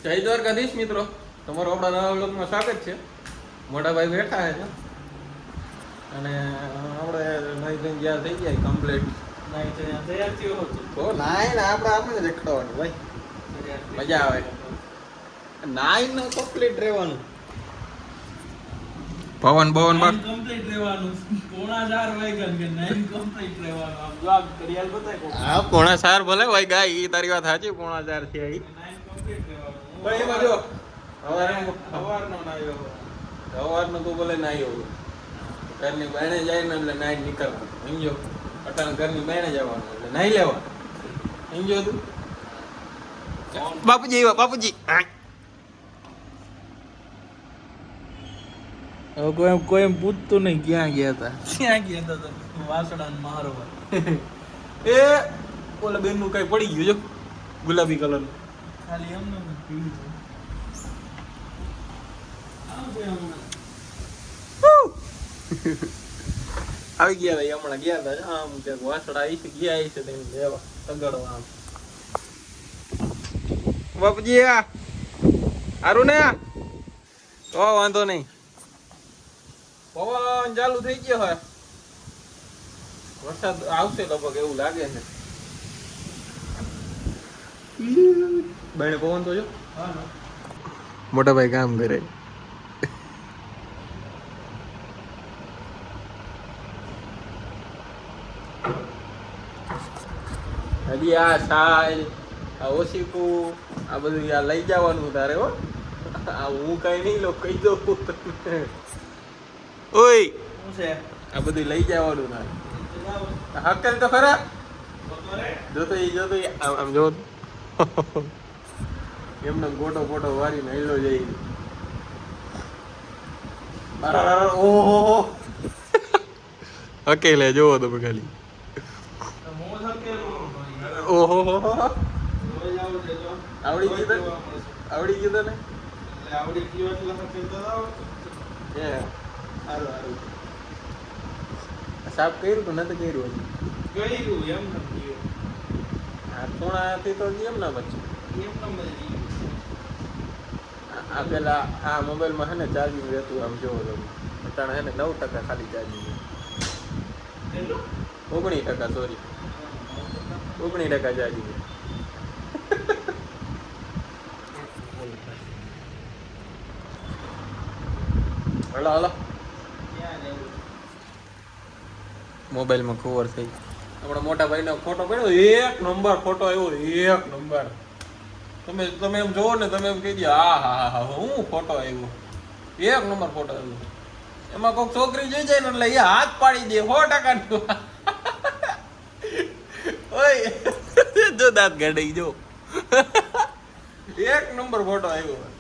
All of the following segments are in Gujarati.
જય દ્વારકાધીશ મિત્રો, તમારું આપણા નવા વ્લોગમાં સ્વાગત છે. મોટા ભાઈ બેઠા છે અને આપણે નહીં થઈ ગયા થઈ ગયા કમ્પ્લીટ. નાઈ ને આપણે દેખાડવાનું ભાઈ, મજા આવે. નાઈ ને કમ્પ્લીટ રહેવાનું. પવન કમ્પ્લીટ રહેવાનું. 4:30 વાગ્યા કે 9 કમ્પ્લીટ રહેવાનું. આમ જોબ કરિયાલ બતાય. હા 4:30 ભલે ભાઈ ગાય, ઈ તારી વાત સાચી. 4:30 થી આવી 9 કમ્પ્લીટ રહેવાનું. પણ એમાં જો સવારનો તું ભલે નાઈ આવ્યો, ઘરની બહેણે જાય ને એટલે નાઈ નીકળવાનું. સમજો, અટાણ ઘરની બહેણે જવાનું એટલે નાઈ લેવાનું. સમજો તું બાપુજી આવ્યા, બાપુજી. હવે કોઈ એમ પૂછતું નહીં ક્યાં ગયા હતા. ક્યાં ગયા હતા વાસડા મારવા. એ ઓલા બેન નું કઈ પડી ગયું જો, ગુલાબી કલર નું. ખાલી એમને પીવું આવી ગયા ભાઈ, હમણાં ગયા હતા આમ ક્યાંક વાસડા આવી છે, ગયા આવી છે તેને લેવા તગડવા આમ. બાપુજી હારું ને? તો વાંધો નહીં. પવન ચાલુ થઈ ગયો હોય, વરસાદ આવશે લગભગ એવું લાગે છે. બહેને પવન તો જો મોટા ભાઈ કામ કરે. હજી આ સાલ આ ઓશીકું આ બધું આ લઈ જવાનું તારે. હો આ હું કઈ નહીં લો, કહી દઉં તમને. ઓય શું છે આ બધું લઈ જવાનું તારે. હકેલ તો ખરા. જોતો આમ જો એમને ગોટો ફોટો વારીને હેલો જઈ. ઓહો હકેલે જોવો તમે ખાલી. ઓહો આવડી ગયું ને? આવડી ગયું એટલે સારું સાફ કર્યું તો નથી કર્યું હજી? કર્યું એમ નથી. આ થોડાથી તો એમ ના બચે. આ પેલા આ મોબાઈલમાં છે ને ચાર્જિંગ રહેતું આમ જોવો તમે અટાણે છે ને 9% ખાલી charging. 19% sorry 19% charging. Hello hello મોબાઈલમાં ખબર થઈ. આપણા મોટા ભાઈનો ફોટો પડ્યો, એક નંબર ફોટો આવ્યો, એક નંબર. તમે એમ જોવો ને, તમે એમ કહી દો હા હા હા હું ફોટો આવ્યો, એક નંબર ફોટો આવ્યો. એમાં કોઈક છોકરી જોઈ જાય ને એટલે એ હાથ પાડી દે 100%. ઓય જો દાંત ગાડી જો. એક નંબર ફોટો આવ્યો.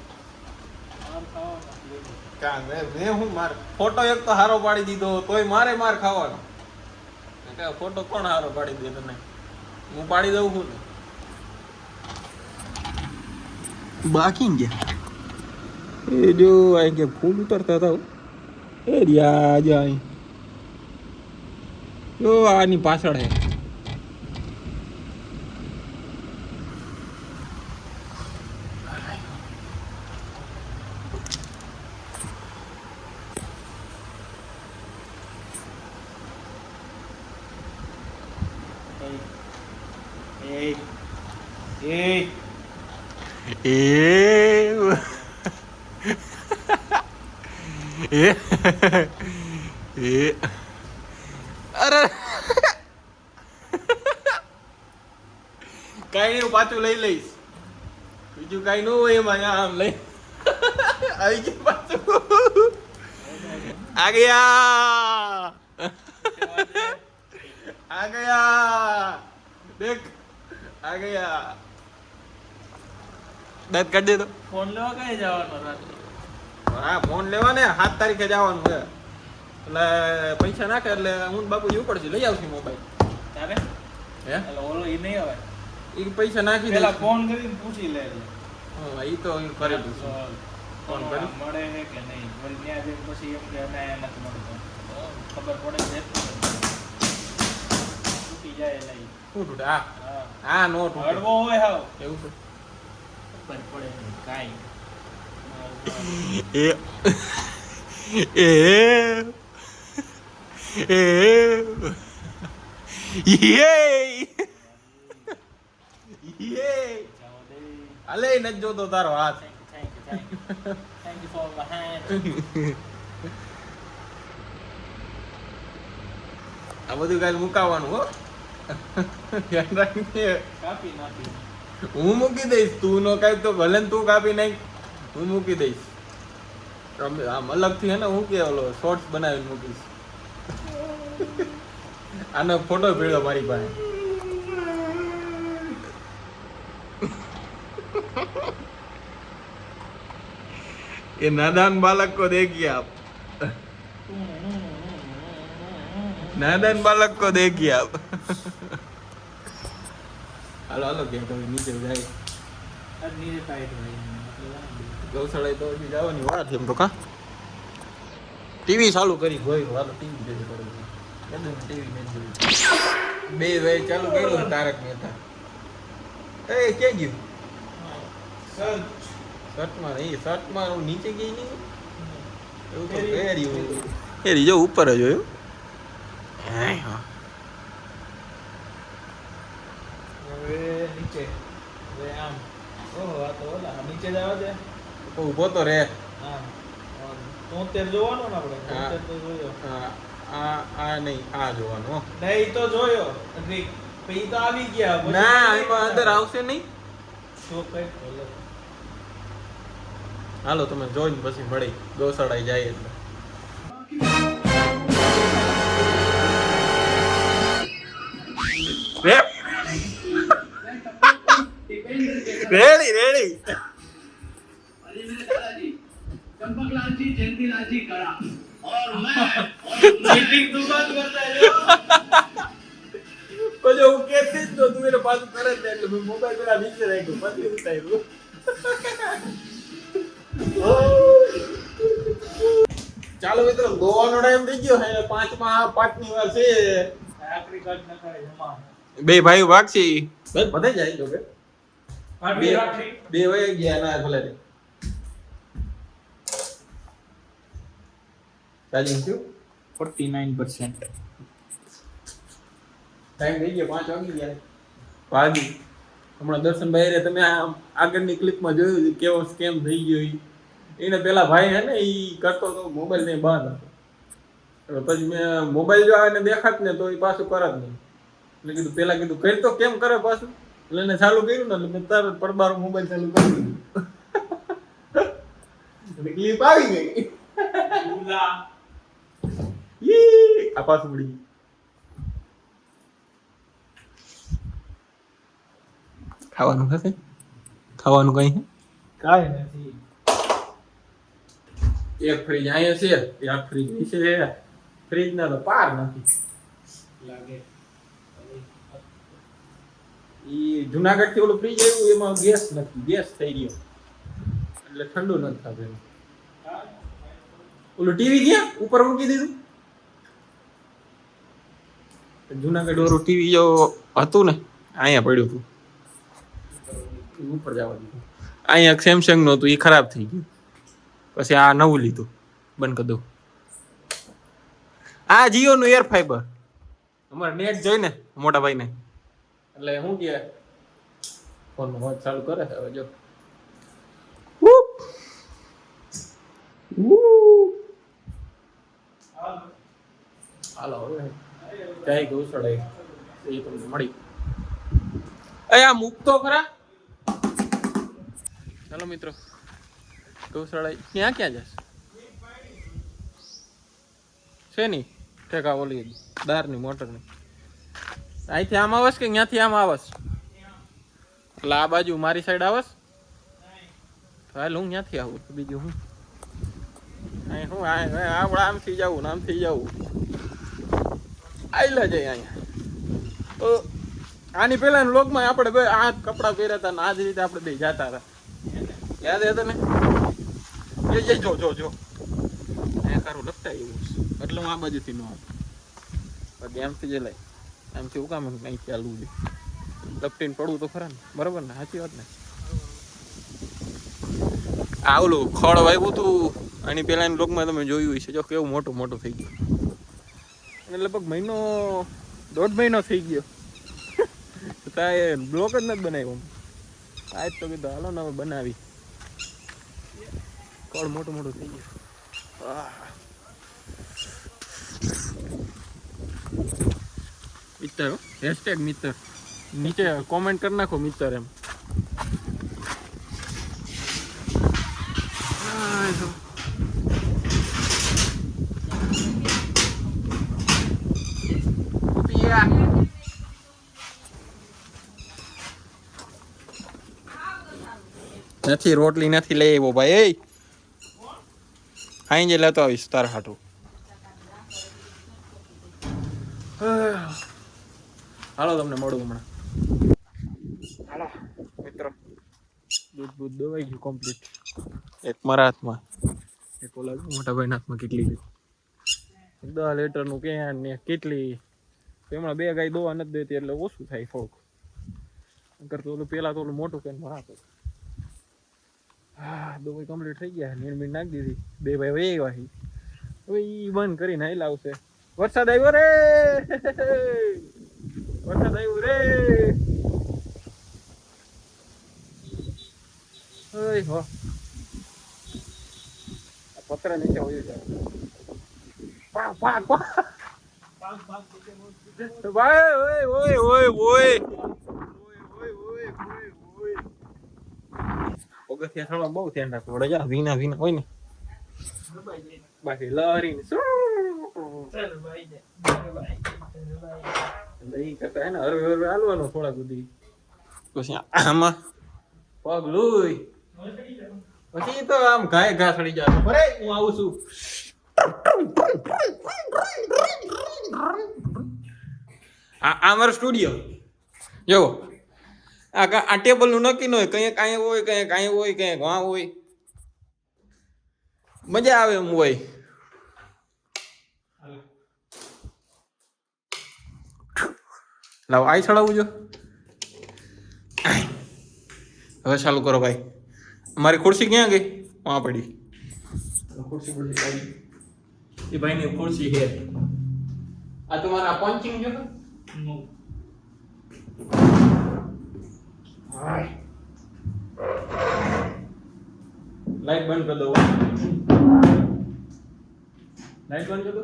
મેં હું માર ફોટો એક તો હારો પાડી દીધો તોય મારે માર ખાવાનો. ફોટો કોણ હારો પાડી દે તને? હું પાડી દઉં છું ને. બાકી ગયા એ જો આ કે ફૂલ ઉતરતા હતા એ રહ્યા જાય જો આની પાછળ હે. અરે કઈ નહીં, પાછું લઈ લઈશ. બીજું કઈ ન હોય એમાં. આમ લઈ આવી ગયું પાછું. આ ગયા આ ગયા દેખ આ ગયા. દાંત કાઢી દે તો. ફોન લેવા કઈ જવાનો રાત્રે? હા ફોન લેવા ને 7 તારીખે જવાનું છે એટલે પૈસા નાખે એટલે હું બાપુજી ઉપડશે લઈ આવશું મોબાઈલ. તારે હે એટલે ઓલો ઈ નહીં આવે. એ પૈસા નાખી દે. પેલા ફોન કરીને પૂછી લે. હા એ તો કરી દઉં. ફોન કરી મળે છે કે નહીં, વળી ત્યાં જઈને પછી એમ કે અમે નથી મળતો, ખબર પડે છે તૂટી જાય નહીં. શું તૂટે? હા હા નો તૂટે. હળવો હોય હાવ એવું છે. ઉપર પડે ને કાંઈ એ એ એ અલે નથી જોતો તારો હાથ. Thank you for the hand. આ બધું કાલ મુકાવાનું હો. ધ્યાન રાખજે. કાપી નાખી. હું મૂકી દઈશ, તું નો કાંઈ તો ભલે ને તું કાપી નાખ, હું મૂકી દઈશ. આમ અલગથી હે ને હું કે ઓલો શોર્ટ્સ બનાવીને મૂકીશ. આનો ફોટો ભેળો મારી પાસે. ये नादान बालक को देखिए आप, नादान बालक को देखिए आप. હાલો હાલો કે તમે નીચે જાય. આ નીચે ટાઈટ હોય. ગૌશાળા તો હજી જવાની વાત છે એમ તો. કા ટીવી ચાલુ કરી ગોઈ હાલો ટીવી જોઈ કરો. કદમ ટીવી મેં જોઈ. બે વે ચાલુ કર્યું તારક મહેતા. એ કે ગયું સર્ચ શર્ટમાં નહીં, શર્ટમાં નીચે ગઈ નહીં એવું તો પહેર્યું જો ઉપર જ જોયું. હવે નીચે હવે આમ ઓહો આ તો ઓલા નીચે જ આવે છે. તો ઊભો તો રે. આમ 73 જોવાનો ને આપણે. હા. 73 તો જોયો. આ નહીં, આ જોવાનું હો. નહીં તો જોયો ટ્રીક પછી તો આવી ગયા પછી ના એમાં અંદર આવશે નહીં. તો કઈ બોલો. હાલો તમે જોઈને પછી મળી ગૌશાળાએ જાય એટલે. રેડી રેડી चंपकलाल जी, जयंतीलाल जी कड़ा और मैं ચીટિંગ તું બંધ કરતા રહ્યો. પછી હું કેતી જ તો તું એને પાછું કરે જ એટલે મેં મોબાઈલ પેલા નીચે રાખ્યો પછી ઉતાર્યું. ચાલો મિત્રો ગોવાનો ટાઈમ થઈ ગયો છે. પાંચની વાર છે. આખરી કટ નખાય જમા. બે ભાઈઓ ભાગશી બધે જાય જો કે આખરી આખરી બે વહી ગયા ના ભલે ચાર્જિંગ થયું 49%. ટાઈમ થઈ ગયો 5 વાગી ગયા ભાગી. હમણાં દર્શનભાઈ રે તમે આગળની ક્લિપમાં જોયું કેવો સ્કેમ થઈ ગયો એને પેલા ભાઈ હે ને ઈ કરતો તો મોબાઈલ ને બંધ હતો. પછી મેં મોબાઈલ જો આવે ને દેખાત ને તો એ પાછું કરત નહીં એટલે કીધું પેલા કીધું કરી તો કેમ કરે પાછું એટલે એને ચાલુ કર્યું ને એટલે મેં તરત પડબારો મોબાઈલ ચાલુ કરી દીધું. ક્લિપ આવી ગઈ. ઉલા આ પાછું પડી ગયું. ખાવાનું હશે ખાવાનું કઈ કાઈ નથી. એક ફ્રીજ અહીંયા છે એક ફ્રીજ નીચે છે. ફ્રીજ ના તો પાર નથી. લાગે ઈ જુનાગઢ થી ઓલું ફ્રીજ આવ્યું એમાં ગેસ નથી, ગેસ થઈ ગયો એટલે ઠંડુ નથી થતું. ઓલું ટીવી ગયા ઉપર મૂકી દીધું. જુનાગઢ વાળું ટીવી જો હતું ને અહીંયા પડ્યું હતું ઉપર જવા દીધું. અહીંયા સેમસંગ નું હતું એ ખરાબ થઈ ગયું પછી આ નવું લીધું. બંધ કરી દઉં. આ જીઓ નું એર ફાઈબર અમારે નેટ જોઈને મોટા ભાઈ ને એટલે શું કે ફોન હોટ ચાલુ કરે હવે જો હાલો હવે જાય ગૌશાળા એ તમને મળી. આ મૂકતો ખરા. ચાલો મિત્રો ગૌશાળા ક્યાં ક્યાં જશે છે ની ઠેકા ઓલી દારની મોટરની અહીંથી આમ આવસ કે ત્યાંથી આમ આવસ એટલે આ બાજુ મારી સાઈડ આવસ તો હાલ હું ત્યાંથી આવું બીજું હું અહીં હું આપણે આમથી જવું ને આમથી જવું આયલા જાય અહીંયા. તો આની પહેલા લોગમાં આપણે બે આ કપડાં પહેર્યા હતા ને આ જ રીતે આપણે બે જતા હતા યાદ હતા ને એ જો જો જો અહીંયા ખારું લપટા એવું એટલે હું આ બાજુથી ન આવું બાકી આમથી જ લાય આમથી હું કામ કંઈ ચાલવું છે લપટીને પડવું તો ખરા ને બરાબર ને સાચી વાત ને આ ઓલું ખડ વાવ્યું હતું આની પહેલાંની બ્લોગમાં તમે જોયું હશે જો કેવું મોટું મોટું થઈ ગયું અને લગભગ મહિનો 1.5 મહિનો થઈ ગયો તાએ બ્લોક જ નથી બનાવ્યો આજ તો કીધું હાલો ને હવે બનાવી ખડ મોટું મોટું થઈ ગયું મિત્ર હેશટેગ મિત્ર નીચે કોમેન્ટ કરી નાખો મિત્ર એમ નથી રોટલી નથી લઈ આવ્યો ભાઈ એ આઈ જે લેતો આવીશ તાર હાટું હાલો તમને મળું હમણાં હાલો મિત્રો દૂધ બૂધ દવાઈ ગયું કમ્પ્લીટ એક મારા હાથમાં એક ઓલા મોટા ભાઈના હાથમાં કેટલી 10 લીટરનું કેન ને કેટલી એમાં 2 ગાય દોવા નથી દેતી એટલે ઓછું થાય થોડુંક અગર તો ઓલું પેલા તો ઓલું મોટું કેન રાખો દવાઈ કમ્પ્લીટ થઈ ગયા નીણ નાખી દીધી 2 ભાઈ વહી ગયા હવે ઈ બંધ કરીને હાલ આવશે વરસાદ આવ્યો રે વરસાદ આવ્યો રે ઓય હો પત્ર નીચે હોય જાય પાક પાક પાક ભાઈ ઓય ઓય ઓય ઓય પગથિયા થોડા બહુ ધ્યાન રાખવું પડે જા વીના વીના હોય ને બાકી લહરી લઈ કરતા હે ને હરવે હરવે હાલવાનું થોડા સુધી પછી આમાં પગ લોય પછી તો આમ ઘાય ઘા સડી જાય અરે હું આવું છું આ મારો સ્ટુડિયો જો આ ટેબલ નું નક્કી ન હોય કંઈક કાંઈ હોય કંઈક કાંઈ હોય કંઈક વાં હોય મજા આવે એમ હોય લાવ આઈ ચડાવું જો હવે ચાલુ કરો ભાઈ મારી ખુરશી ક્યાં ગઈ વાં પડી ખુરશી પડી એ ભાઈની ખુરશી છે આ તમારા પંચિંગ જો લાઈટ બંધ કરી દો લાઈટ બંધ કરી દો